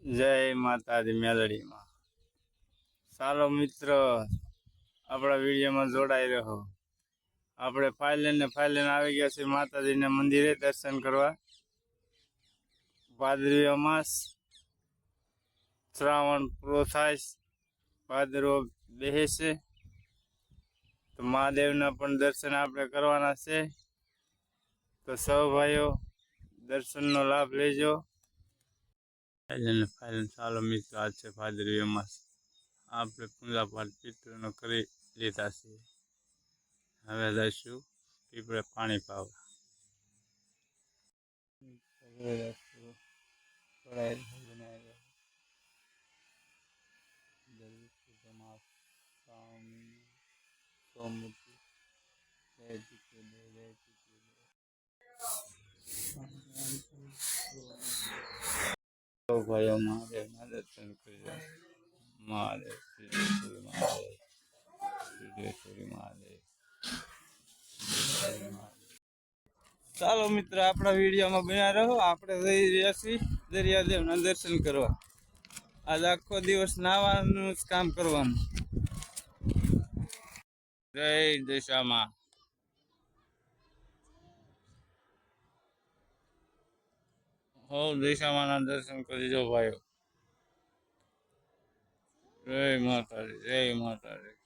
જય માતાજી મેલડીમાં ચાલો મિત્ર આપણા વિડીયોમાં જોડાઈ રહો। આપણે ફાઇલને આવી ગયા છે માતાજીના મંદિરે દર્શન કરવા। ભાદરવી અમાસ શ્રાવણ પૂરો થાય, ભાદરવો બેસે છે તો મહાદેવના પણ દર્શન આપણે કરવાના છે। તો સૌ ભાઈઓ દર્શનનો લાભ લેજો। ફાઇલ ચાલો મિત્ર આજ છે ભાદરવી અમાસ, આપણે પૂજાપાઠ પિતૃનો કરી લીધા છે। હવે જઈશું પીપળે પાણી પાવા। ભાઈઓ મહાદેવના દર્શન કરી મહાદેવ સિદ્ધેશ્વરી મહાદેવ સિદ્ધેશ્વરી મહાદેવ। ચાલો મિત્ર આપણા વિડીયોમાં બન્યા રહો। આપણે જઈ રહ્યા છીએ દરિયાદેવના દર્શન કરવા। આજ આખો દિવસ નાવાનું જ કામ કરવાનું। જય દિશામાં હો દિશામાના દર્શન કરી જો ભાઈઓ। જય માતાજી, જય માતાજી।